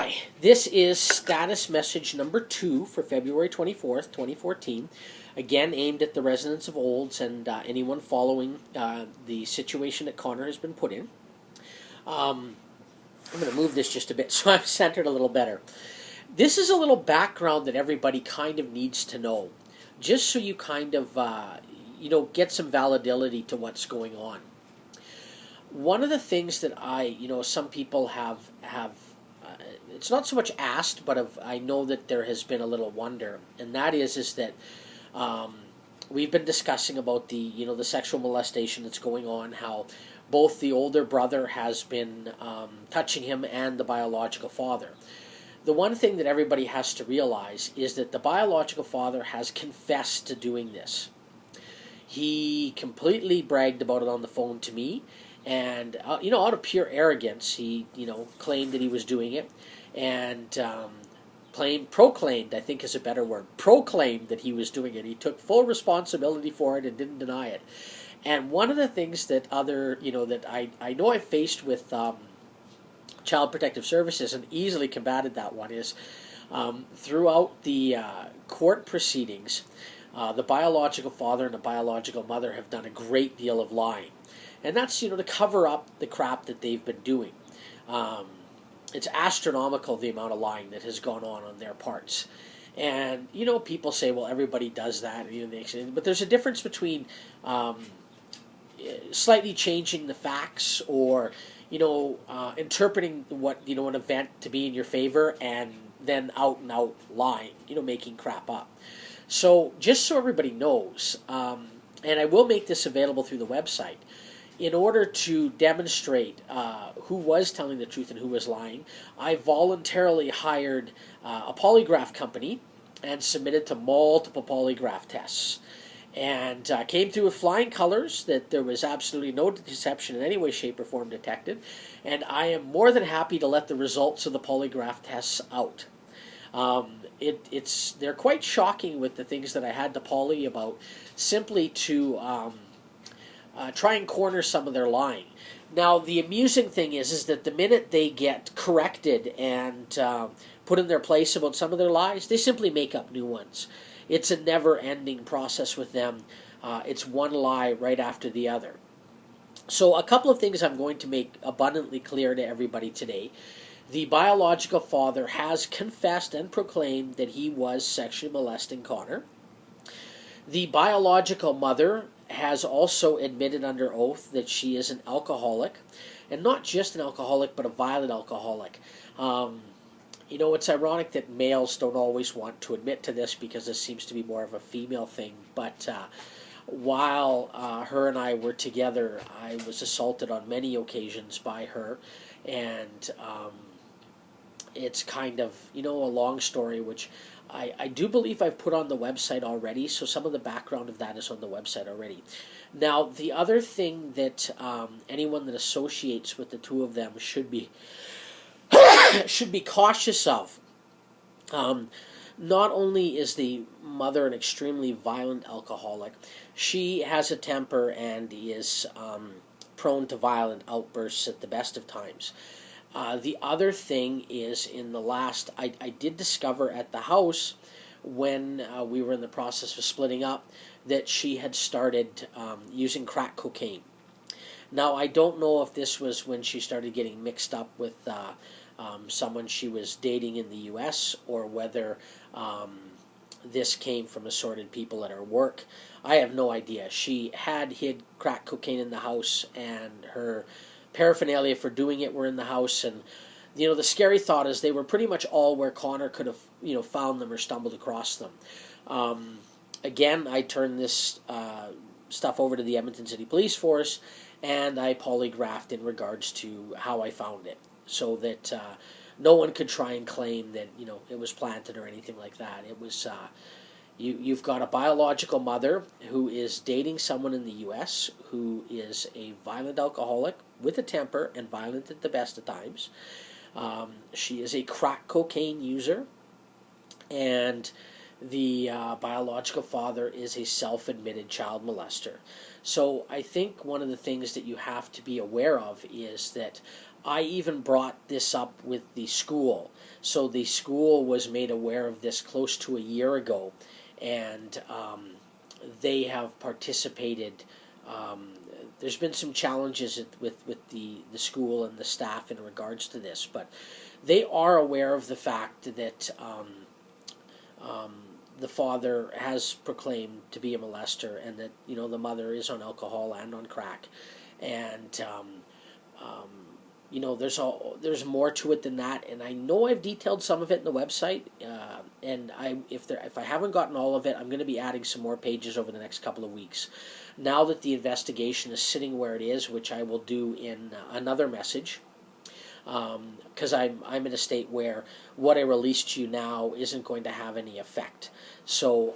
Hi, this is status message number 2 for February 24th, 2014. Again, aimed at the residents of Olds and anyone following the situation that Connor has been put in. I'm going to move this just a bit so I'm centered a little better. This is a little background that everybody kind of needs to know, just so you kind of, get some validity to what's going on. One of the things that some people have it's not so much asked, but I know that there has been a little wonder, and that is that we've been discussing about the sexual molestation that's going on, how both the older brother has been touching him and the biological father. The one thing that everybody has to realize is that the biological father has confessed to doing this. He completely bragged about it on the phone to me, and out of pure arrogance, he claimed that he was doing it, and proclaimed, I think is a better word, proclaimed that he was doing it. He took full responsibility for it and didn't deny it. And one of the things that I know I've faced with Child Protective Services and easily combated that one is throughout the court proceedings, the biological father and the biological mother have done a great deal of lying. And that's, to cover up the crap that they've been doing. It's astronomical, the amount of lying that has gone on their parts. And, people say, well, everybody does that. But there's a difference between slightly changing the facts or, interpreting what, an event to be in your favor and then out and out lying, making crap up. So just so everybody knows, and I will make this available through the website, in order to demonstrate who was telling the truth and who was lying, I voluntarily hired a polygraph company and submitted to multiple polygraph tests. And came through with flying colors that there was absolutely no deception in any way, shape, or form detected. And I am more than happy to let the results of the polygraph tests out. They're quite shocking with the things that I had to poly about, simply to try and corner some of their lying. Now, the amusing thing is that the minute they get corrected and put in their place about some of their lies, they simply make up new ones. It's a never-ending process with them. It's one lie right after the other. So a couple of things I'm going to make abundantly clear to everybody today. The biological father has confessed and proclaimed that he was sexually molesting Connor. The biological mother has also admitted under oath that she is an alcoholic, and not just an alcoholic, but a violent alcoholic. It's ironic that males don't always want to admit to this because this seems to be more of a female thing, but while her and I were together, I was assaulted on many occasions by her, and it's kind of, a long story, which I do believe I've put on the website already, so some of the background of that is on the website already. Now, the other thing that anyone that associates with the two of them should be cautious of. Not only is the mother an extremely violent alcoholic, she has a temper and is prone to violent outbursts at the best of times. The other thing is, in the last, I did discover at the house when we were in the process of splitting up that she had started using crack cocaine. Now, I don't know if this was when she started getting mixed up with someone she was dating in the U.S. or whether this came from assorted people at her work. I have no idea. She had hid crack cocaine in the house, and her paraphernalia for doing it were in the house, and the scary thought is they were pretty much all where Connor could have found them or stumbled across them. Again, I turned this stuff over to the Edmonton City Police Force, and I polygraphed in regards to how I found it, so that no one could try and claim that it was planted or anything like that. It was you've got a biological mother who is dating someone in the U.S. who is a violent alcoholic with a temper and violent at the best of times. She is a crack cocaine user, and the biological father is a self-admitted child molester. So I think one of the things that you have to be aware of is that I even brought this up with the school. So the school was made aware of this close to a year ago, and they have participated. There's been some challenges with the school and the staff in regards to this, but they are aware of the fact that the father has proclaimed to be a molester, and that the mother is on alcohol and on crack, and there's more to it than that, and I know I've detailed some of it in the website, and if I haven't gotten all of it, I'm going to be adding some more pages over the next couple of weeks. Now that the investigation is sitting where it is, which I will do in another message, because I'm in a state where what I release to you now isn't going to have any effect. So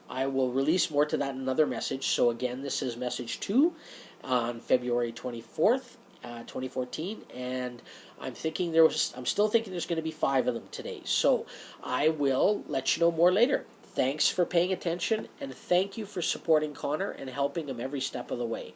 I will release more to that in another message. So again, this is message 2 on February 24th. 2014, and I'm still thinking there's going to be 5 of them today. So I will let you know more later. Thanks for paying attention, and thank you for supporting Connor and helping him every step of the way.